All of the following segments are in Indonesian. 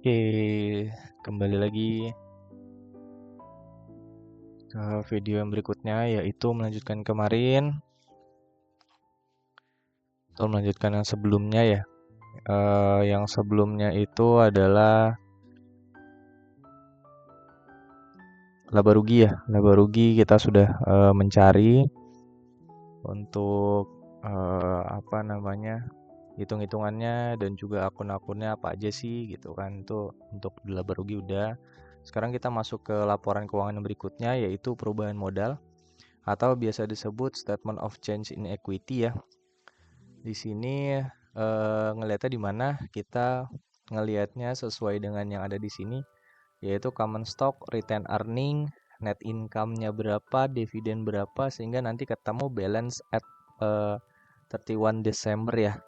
Oke, kembali lagi ke video yang berikutnya, yaitu melanjutkan kemarin atau melanjutkan yang sebelumnya ya. Yang sebelumnya itu adalah laba rugi ya. Laba rugi kita sudah mencari untuk apa namanya, hitung-hitungannya dan juga akun-akunnya apa aja sih gitu kan. Itu untuk laba rugi udah. Sekarang kita masuk ke laporan keuangan yang berikutnya, yaitu perubahan modal atau biasa disebut statement of change in equity ya. Di sini ngelihatnya di mana kita ngelihatnya sesuai dengan yang ada di sini, yaitu common stock, return earning, net income-nya berapa, dividen berapa, sehingga nanti ketemu balance at 31 Desember ya.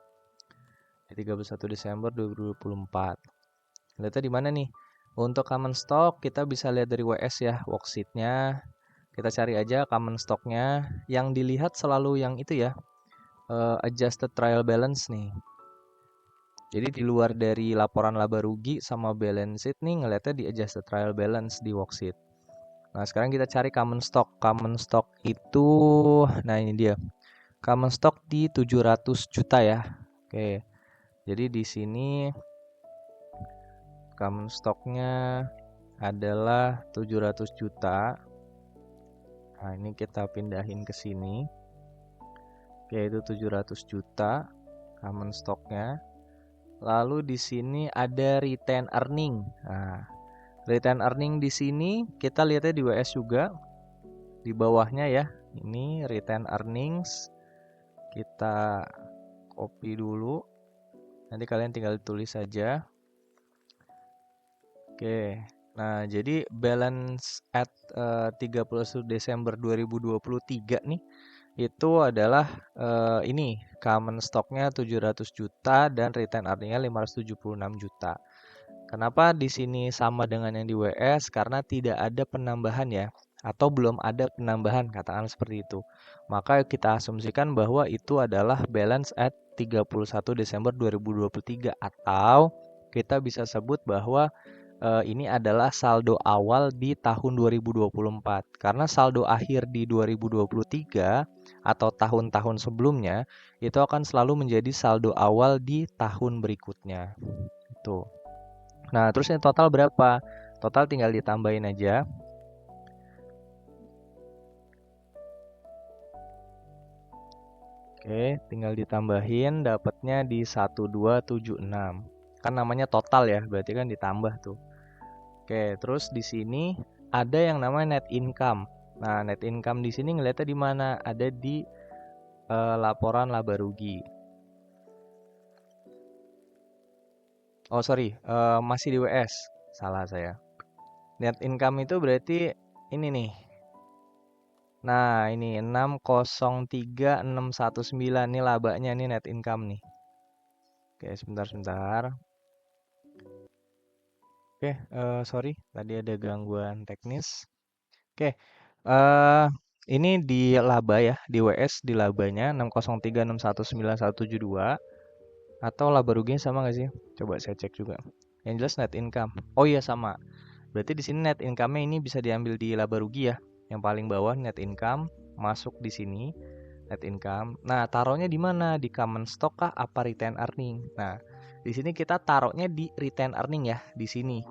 Di 31 Desember 2024. Lihatnya di mana nih? Untuk common stock kita bisa lihat dari WS ya, worksheet-nya. Kita cari aja common stock-nya. Yang dilihat selalu yang itu ya, adjusted trial balance nih. Jadi di luar dari laporan laba rugi sama balance sheet nih, ngeliatnya di adjusted trial balance di worksheet. Nah sekarang kita cari common stock. Common stock itu, nah ini dia. Common stock di 700 juta ya. Oke. Jadi di sini common stocknya adalah 700 juta. Nah ini kita pindahin ke sini. Yaitu 700 juta common stocknya. Lalu di sini ada retain earning. Nah, retain earning di sini kita lihatnya di WS juga. Di bawahnya ya. Ini retain earnings. Kita copy dulu. Nanti kalian tinggal tulis saja. Oke. Nah, jadi balance at 31 Desember 2023 nih itu adalah ini common stocknya 700 juta dan return earningnya 576 juta. Kenapa di sini sama dengan yang di WS? Karena tidak ada penambahan ya, atau belum ada penambahan, katakan seperti itu. Maka kita asumsikan bahwa itu adalah balance at 31 Desember 2023 atau kita bisa sebut bahwa ini adalah saldo awal di tahun 2024. Karena saldo akhir di 2023 atau tahun-tahun sebelumnya itu akan selalu menjadi saldo awal di tahun berikutnya. Itu. Nah, terus yang total berapa? Total tinggal ditambahin aja. Oke, tinggal ditambahin dapatnya di 1276. Kan namanya total ya, berarti kan ditambah tuh. Oke, terus di sini ada yang namanya net income. Nah, net income di sini ngeliatnya di mana? Ada di laporan laba rugi. Oh, sorry, masih di WS. Salah saya. Net income itu berarti ini nih. Nah, ini 603.619 nih labanya nih net income nih. Oke, sebentar. Oke, sorry, tadi ada gangguan teknis. Oke, ini di laba ya, di WS di labanya 603.619.172 atau laba ruginya sama nggak sih? Coba saya cek juga. Yang jelas net income. Oh iya sama. Berarti di sini net income-nya ini bisa diambil di laba rugi ya. Yang paling bawah net income masuk di sini net income. Nah, taruhnya di mana? Di common stock kah apa retain earning? Nah, di sini kita taruhnya di retain earning ya, di sini.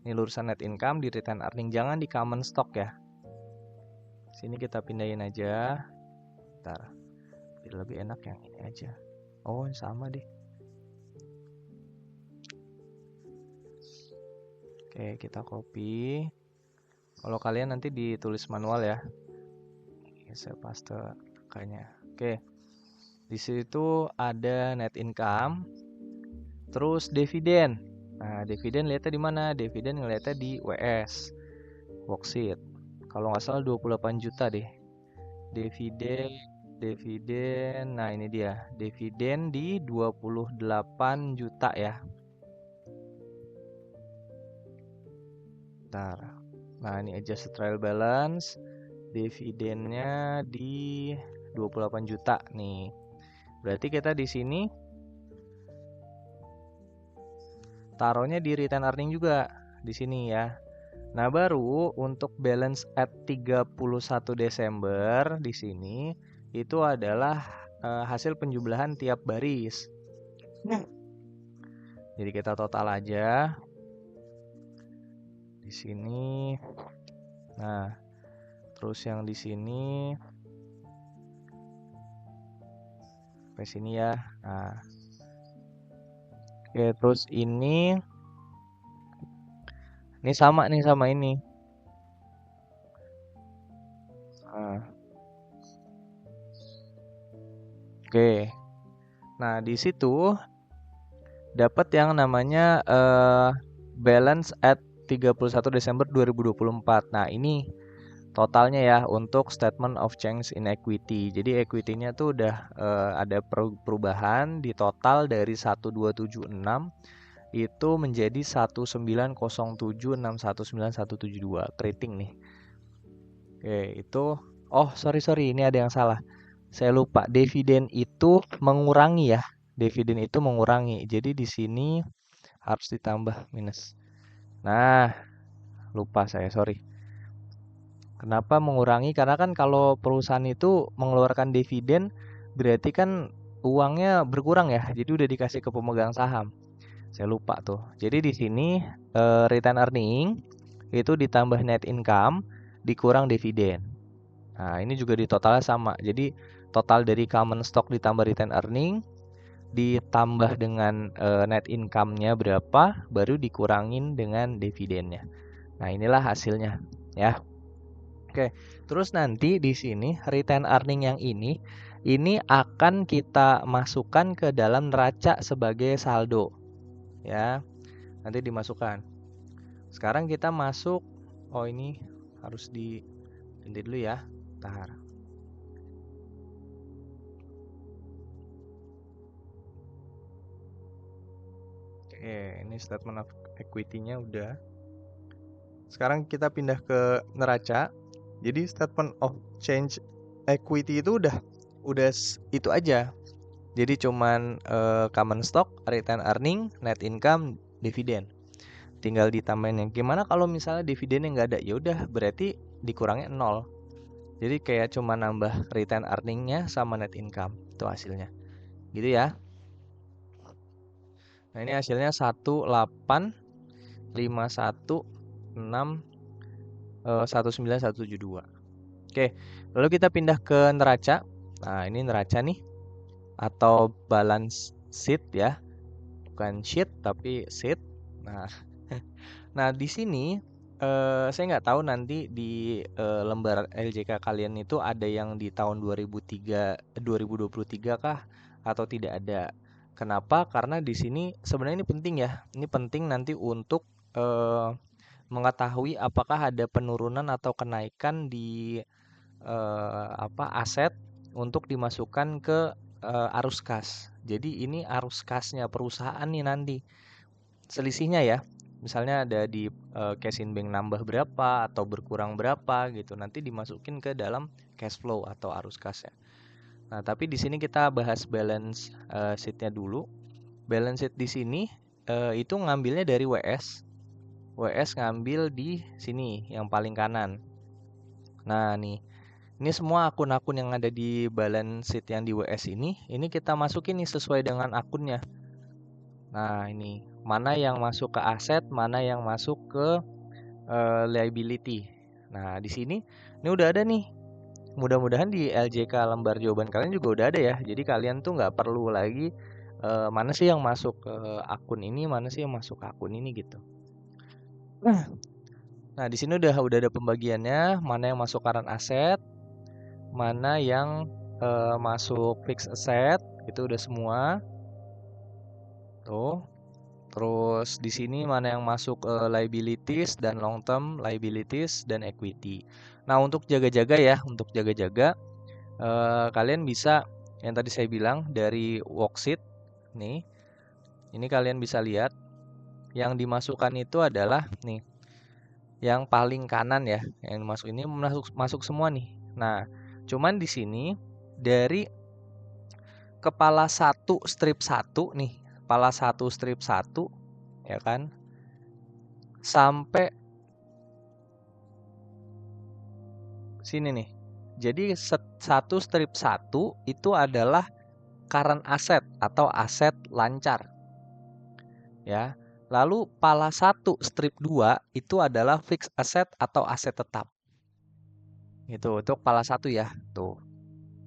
Ini lurusan net income di retain earning, jangan di common stock ya. Sini kita pindahin aja. Bentar. Biar lebih enak yang ini aja. Oh, sama deh. Oke, kita copy. Kalau kalian nanti ditulis manual ya. Ini saya paste kayaknya. Oke. Di situ ada net income. Terus dividen. Nah, dividen lihatnya di mana? Dividen ngelihatnya di WS. Worksheet. Kalau nggak salah 28 juta deh. Dividen. Nah, ini dia. Dividen di 28 juta ya. Bentar. Nah, ini adjusted trial balance. Dividennya di 28 juta nih. Berarti kita di sini taruhnya di retain earning juga di sini ya. Nah, baru untuk balance at 31 Desember di sini itu adalah hasil penjumlahan tiap baris. Jadi kita total aja di sini. Nah, terus yang di sini sampai sini ya. Nah, oke, terus ini sama nih sama ini. Nah, oke. Nah, di situ dapat yang namanya balance at 31 Desember 2024. Nah, ini totalnya ya untuk statement of change in equity. Jadi equity-nya tuh udah ada perubahan di total dari 1276 itu menjadi 1907619172 keriting nih. Oke, itu sorry ini ada yang salah. Saya lupa, dividen itu mengurangi ya. Dividen itu mengurangi. Jadi di sini harus ditambah minus. Nah, lupa saya, sorry. Kenapa mengurangi? Karena kan kalau perusahaan itu mengeluarkan dividen berarti kan uangnya berkurang ya. Jadi udah dikasih ke pemegang saham. Saya lupa tuh. Jadi di sini return earning itu ditambah net income dikurang dividen. Nah, ini juga di totalnya sama. Jadi total dari common stock ditambah return earning ditambah dengan net income-nya berapa baru dikurangin dengan dividennya. Nah, inilah hasilnya ya. Oke, terus nanti di sini return earning yang ini akan kita masukkan ke dalam neraca sebagai saldo. Ya, nanti dimasukkan. Sekarang kita masuk, ini harus diganti dulu ya. Bentar. Oke, ini statement of equity-nya udah. Sekarang kita pindah ke neraca. Jadi statement of change equity itu udah itu aja. Jadi cuman common stock, return earning, net income, dividen. Tinggal ditambahin yang gimana kalau misalnya dividennya nggak ada, ya udah berarti dikurangnya 0. Jadi kayak cuma nambah return earningnya sama net income itu hasilnya. Gitu ya. Nah, ini hasilnya 185161972. Oke, lalu kita pindah ke neraca. Nah, ini neraca nih atau balance sheet ya. Bukan sheet tapi sheet. Nah, di sini saya nggak tahu nanti di lembar LJK kalian itu ada yang di tahun 2023 kah atau tidak ada. Kenapa? Karena di sini sebenarnya ini penting ya. Ini penting nanti untuk mengetahui apakah ada penurunan atau kenaikan di aset untuk dimasukkan ke arus kas. Jadi ini arus kasnya perusahaan nih nanti. Selisihnya ya. Misalnya ada di cash in bank nambah berapa atau berkurang berapa gitu. Nanti dimasukin ke dalam cash flow atau arus kas ya. Nah, tapi di sini kita bahas balance sheet-nya dulu. Balance sheet di sini itu ngambilnya dari WS. WS ngambil di sini yang paling kanan. Nah, nih. Ini semua akun-akun yang ada di balance sheet yang di WS ini kita masukin nih sesuai dengan akunnya. Nah, ini mana yang masuk ke aset, mana yang masuk ke liability. Nah, di sini ini udah ada nih. Mudah-mudahan di LJK lembar jawaban kalian juga udah ada ya. Jadi kalian tuh nggak perlu lagi mana sih yang masuk ke akun ini, mana sih yang masuk ke akun ini gitu. Nah, di sini udah ada pembagiannya, mana yang masuk current asset, mana yang masuk fixed asset, itu udah semua. Tuh. Terus di sini mana yang masuk liabilities dan long term liabilities dan equity. Nah, untuk jaga-jaga ya, kalian bisa yang tadi saya bilang dari worksheet nih. Ini kalian bisa lihat yang dimasukkan itu adalah nih yang paling kanan ya, yang masuk ini masuk semua nih. Nah, cuman di sini dari kepala 1 strip 1 nih, kepala 1 strip 1 ya kan, sampai sini nih. Jadi satu strip 1 itu adalah current asset atau aset lancar. Ya. Lalu pala 1 strip 2 itu adalah fixed asset atau aset tetap. Itu untuk kepala 1 ya, tuh.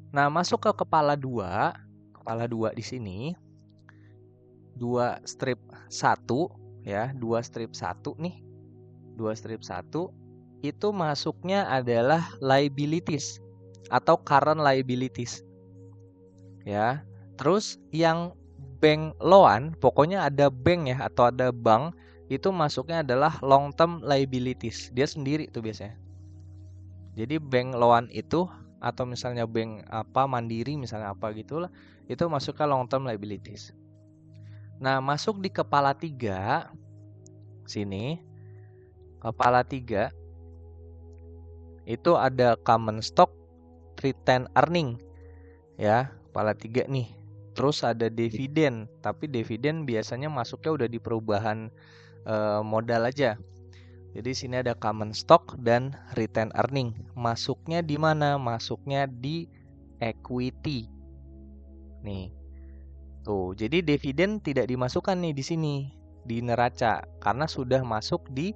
Nah, masuk ke kepala 2 di sini 2 strip 1 ya, 2 strip 1 nih. 2 strip 1 itu masuknya adalah liabilities atau current liabilities. Ya. Terus yang bank loan, pokoknya ada bank ya atau ada bank, itu masuknya adalah long term liabilities. Dia sendiri tuh biasanya. Jadi bank loan itu atau misalnya bank apa Mandiri misalnya apa gitulah, itu masuk ke long term liabilities. Nah, masuk di kepala 3 sini. Kepala 3 itu ada common stock retained earning. Ya, kepala 3 nih. Terus ada dividen, tapi dividen biasanya masuknya udah di perubahan modal aja. Jadi sini ada common stock dan retained earning. Masuknya di mana? Masuknya di equity. Nih. Tuh, jadi dividen tidak dimasukkan nih di sini di neraca karena sudah masuk di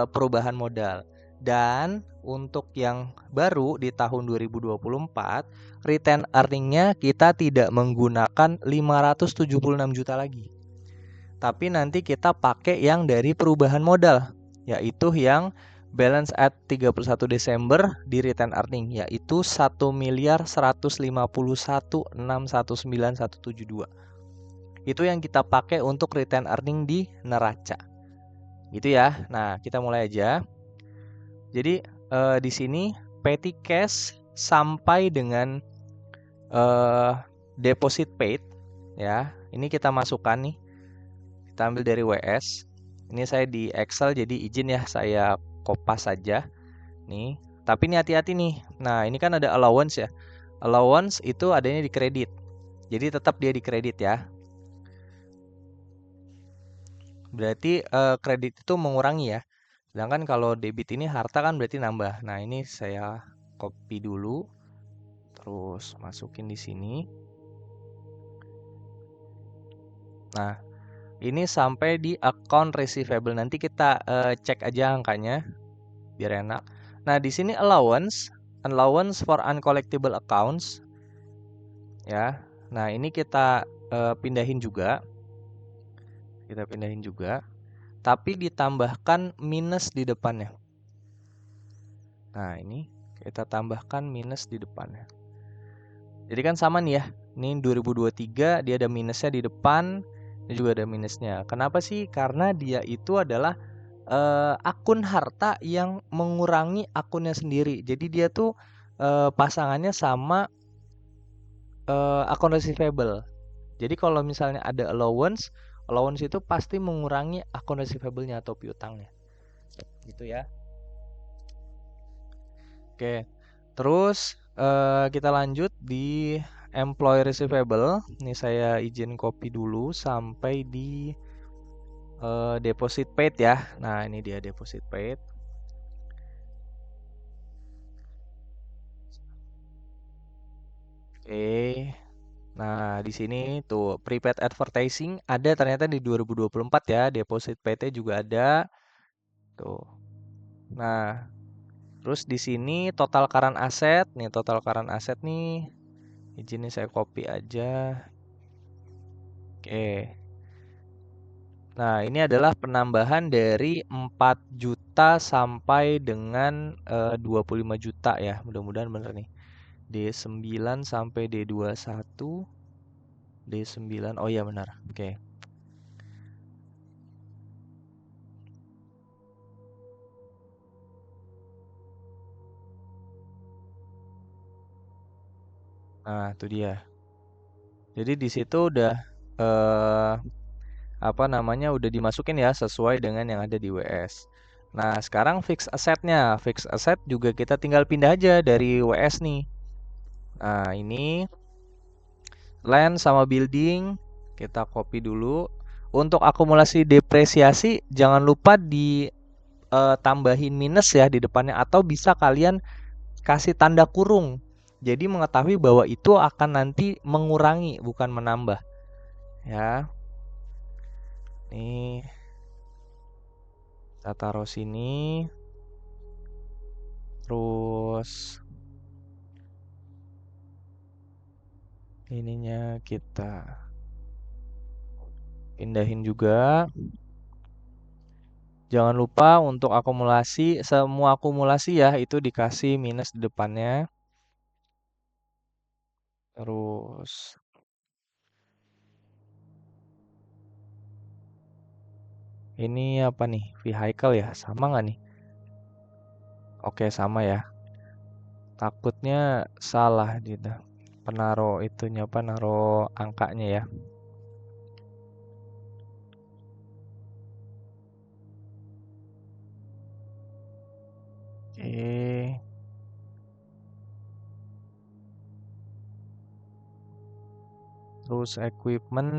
perubahan modal. Dan untuk yang baru di tahun 2024, retained earning-nya kita tidak menggunakan 576 juta lagi. Tapi nanti kita pakai yang dari perubahan modal, yaitu yang balance at 31 Desember di retained earning, yaitu 1.151.619.172. Itu yang kita pakai untuk retained earning di neraca. Gitu ya. Nah, kita mulai aja. Jadi di sini petty cash sampai dengan deposit paid ya. Ini kita masukkan nih. Kita ambil dari WS. Ini saya di Excel jadi izin ya saya kopas saja. Nih, tapi ini hati-hati nih. Nah, ini kan ada allowance ya. Allowance itu adanya di kredit. Jadi tetap dia di kredit ya. Berarti kredit itu mengurangi ya. Sedangkan kalau debit ini harta kan berarti nambah. Nah, ini saya copy dulu. Terus masukin di sini. Nah, ini sampai di account receivable. Nanti kita cek aja angkanya biar enak. Nah, di sini allowance for uncollectible accounts ya. Nah, ini kita pindahin juga. Kita pindahin juga. Tapi ditambahkan minus di depannya. Nah, ini kita tambahkan minus di depannya. Jadi kan sama nih ya. Ini 2023 dia ada minusnya di depan. Ini juga ada minusnya. Kenapa sih? Karena dia itu adalah akun harta yang mengurangi akunnya sendiri. Jadi dia tuh pasangannya sama akun receivable. Jadi kalau misalnya ada allowance itu pasti mengurangi akun receivable-nya atau piutangnya. Gitu ya. Oke. Terus kita lanjut di employee receivable. Ini saya izin copy dulu sampai di deposit paid ya. Nah, ini dia deposit paid. Oke. Nah, di sini tuh prepaid advertising ada ternyata di 2024 ya. Deposit paid juga ada. Tuh. Nah, terus di sini total current asset. Nih total current asset nih. Izin saya copy aja. Oke. Nah, ini adalah penambahan dari 4 juta sampai dengan 25 juta ya. Mudah-mudahan benar nih. D9 sampai D21. D9. Oh iya benar. Oke. Nah, itu dia. Jadi di situ udah udah dimasukin ya sesuai dengan yang ada di WS. Nah, sekarang fix assetnya. Fix asset juga kita tinggal pindah aja dari WS nih. Nah, ini land sama building kita copy dulu. untuk akumulasi depresiasi jangan lupa di tambahin minus ya di depannya, atau bisa kalian kasih tanda kurung. Jadi mengetahui bahwa itu akan nanti mengurangi bukan menambah. Ya. Nih kita taruh sini. Terus ininya kita pindahin juga. Jangan lupa untuk akumulasi, semua akumulasi ya itu dikasih minus di depannya. Terus ini apa nih? Vehicle ya? Sama nggak nih? Oke, sama ya. Takutnya salah gitu. Penaruh itunya apa? Naruh angkanya ya. Oke. Terus equipment.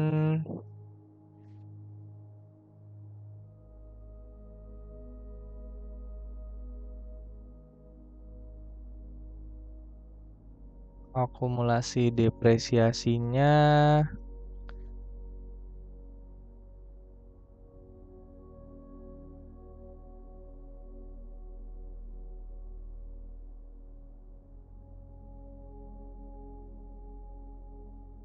Akumulasi depresiasinya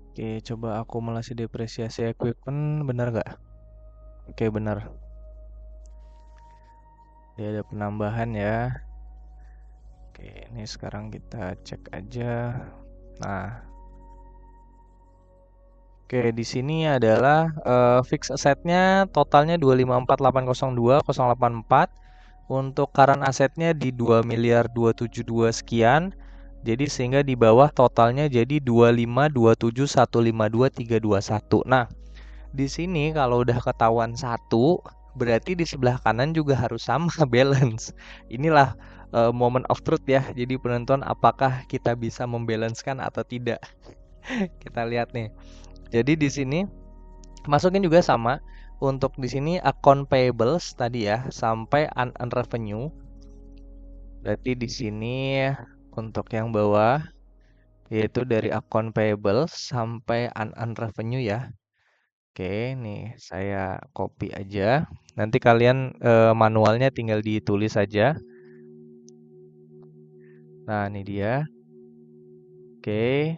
oke, coba akumulasi depresiasi equipment benar nggak? Oke, benar. Dia ada penambahan ya. Oke, ini sekarang kita cek aja. Nah, oke, di sini adalah fixed assetnya totalnya 254.802.084. Untuk current asetnya di 2.272 sekian. Jadi sehingga di bawah totalnya jadi 2527152321. Nah, di sini kalau udah ketahuan satu, berarti di sebelah kanan juga harus sama balance. Inilah moment of truth ya. Jadi penentuan apakah kita bisa membalancekan atau tidak. Kita lihat nih. Jadi di sini masukin juga sama. Untuk di sini account payables tadi ya sampai unearned revenue. Berarti di sini untuk yang bawah yaitu dari account payables sampai unearned revenue ya. Oke, nih saya copy aja. Nanti kalian manualnya tinggal ditulis saja. Nah, ini dia. Oke.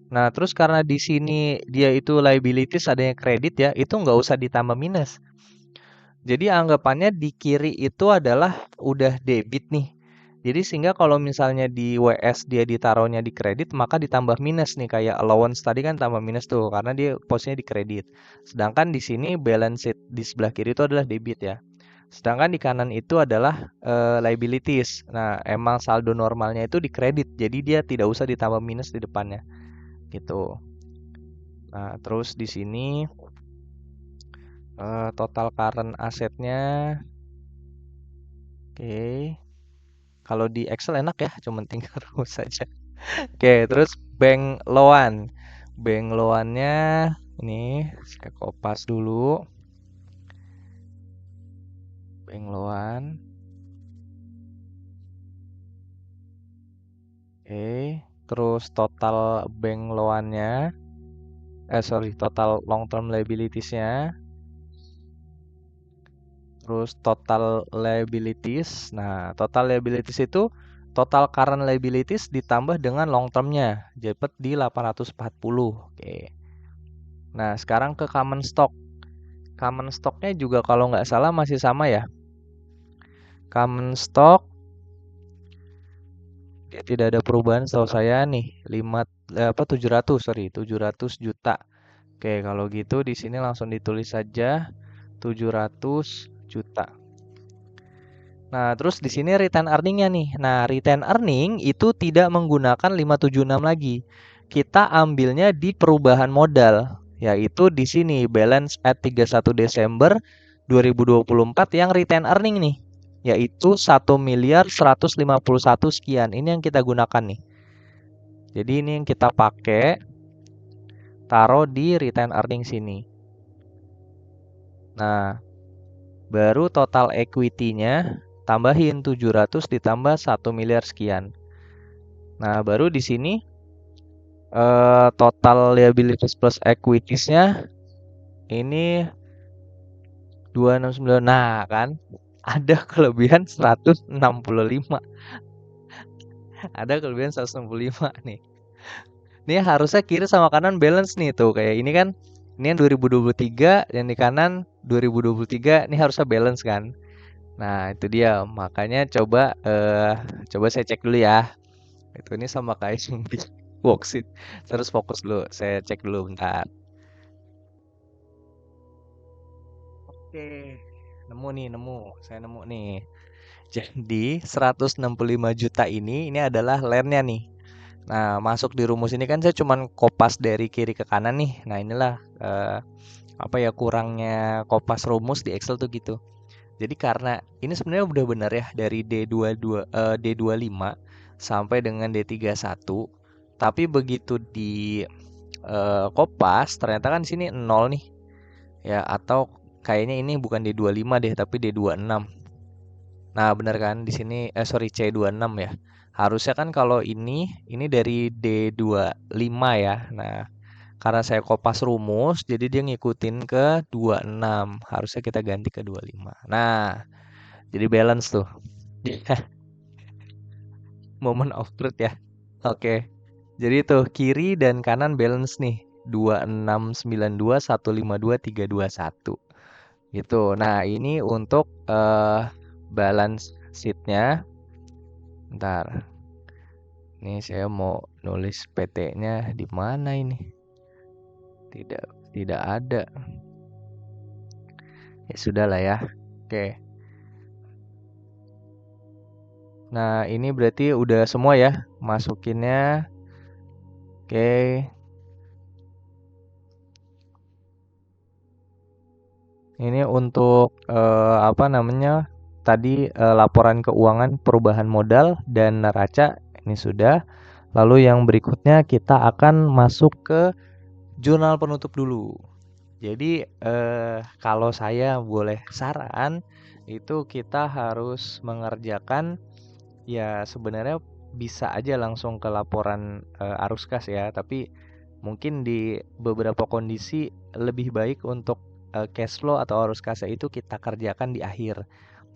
Nah, terus karena di sini dia itu liabilities adanya kredit ya, itu nggak usah ditambah minus. Jadi anggapannya di kiri itu adalah udah debit nih. Jadi sehingga kalau misalnya di WS dia ditaruhnya di kredit, maka ditambah minus nih kayak allowance tadi kan tambah minus tuh karena dia posnya di kredit. Sedangkan di sini balance sheet di sebelah kiri itu adalah debit ya. Sedangkan di kanan itu adalah liabilities. Nah, emang saldo normalnya itu di kredit, jadi dia tidak usah ditambah minus di depannya. Gitu. Nah, terus di sini total current asetnya. Oke. Kalau di Excel enak ya, cuma tinggal rumus saja. Oke, terus bank loan. Bank loannya ini saya kopas dulu. Bank loan. Oke, terus total bank loannya. Total long term liabilities-nya. Terus total liabilities. Nah, total liabilities itu total current liabilities ditambah dengan long term-nya. Dapat di 840. Oke. Nah, sekarang ke common stock. Common stock-nya juga kalau nggak salah masih sama ya. Common stock dia tidak ada perubahan setahu saya nih. 700 juta. Oke, kalau gitu di sini langsung ditulis saja 700 juta. Nah, terus di sini return earning-nya nih. Nah, return earning itu tidak menggunakan 576 lagi. Kita ambilnya di perubahan modal, yaitu di sini balance at 31 Desember 2024 yang return earning nih, yaitu 1.151 sekian. Ini yang kita gunakan nih. Jadi ini yang kita pakai taruh di return earning sini. Nah, baru total equity-nya tambahin 700 ditambah 1 miliar sekian. Nah, baru di sini total liabilities plus equities-nya ini 269. Nah, kan ada kelebihan 165. Ada kelebihan 165 nih. Ini harusnya kiri sama kanan balance nih tuh. Kayak ini kan ini yang 2023 yang di kanan 2023 ini harusnya balance kan. Nah, itu dia. Makanya coba saya cek dulu ya. Itu ini sama kayak yang di worksheet. Terus fokus dulu. Saya cek dulu bentar. Oke. Nemu nih, nemu. Saya nemu nih. Jadi 165 juta ini adalah land-nya nih. Nah, masuk di rumus ini kan saya cuman kopas dari kiri ke kanan nih. Nah, inilah apa ya kurangnya kopas rumus di Excel tuh gitu. Jadi karena ini sebenarnya udah benar ya dari D25 sampai dengan D31. Tapi begitu di kopas ternyata kan di sini 0 nih. Ya, atau kayaknya ini bukan D25 deh, tapi D26. Nah, benar kan di sini sorry C26 ya. Harusnya kan kalau ini dari D25 ya. Nah, karena saya kopas rumus, jadi dia ngikutin ke 26. Harusnya kita ganti ke 25. Nah, jadi balance tuh. Moment of truth ya. Oke. Jadi tuh kiri dan kanan balance nih. 2692 152 321. Gitu. Nah, ini untuk balance sheet-nya. Ntar. Ini saya mau nulis PT-nya di mana ini? Tidak ada. Ya sudah lah ya. Oke. Nah, ini berarti udah semua ya masukinnya. Oke. Ini untuk apa namanya? Tadi laporan keuangan perubahan modal dan neraca ini sudah. Lalu yang berikutnya kita akan masuk ke jurnal penutup dulu. Jadi kalau saya boleh saran itu kita harus mengerjakan ya sebenarnya bisa aja langsung ke laporan arus kas ya, tapi mungkin di beberapa kondisi lebih baik untuk cash flow atau arus kasnya itu kita kerjakan di akhir.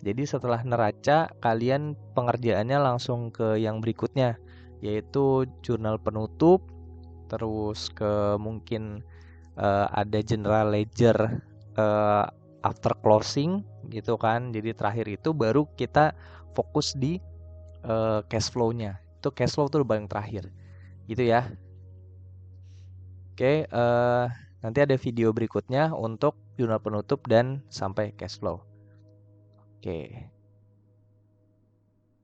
Jadi setelah neraca kalian pengerjaannya langsung ke yang berikutnya yaitu jurnal penutup, terus ke mungkin ada general ledger uh, after closing gitu kan. Jadi terakhir itu baru kita fokus di cash flow-nya. Itu cash flow tuh paling terakhir. Gitu ya. Oke, nanti ada video berikutnya untuk jurnal penutup dan sampai cash flow. Oke.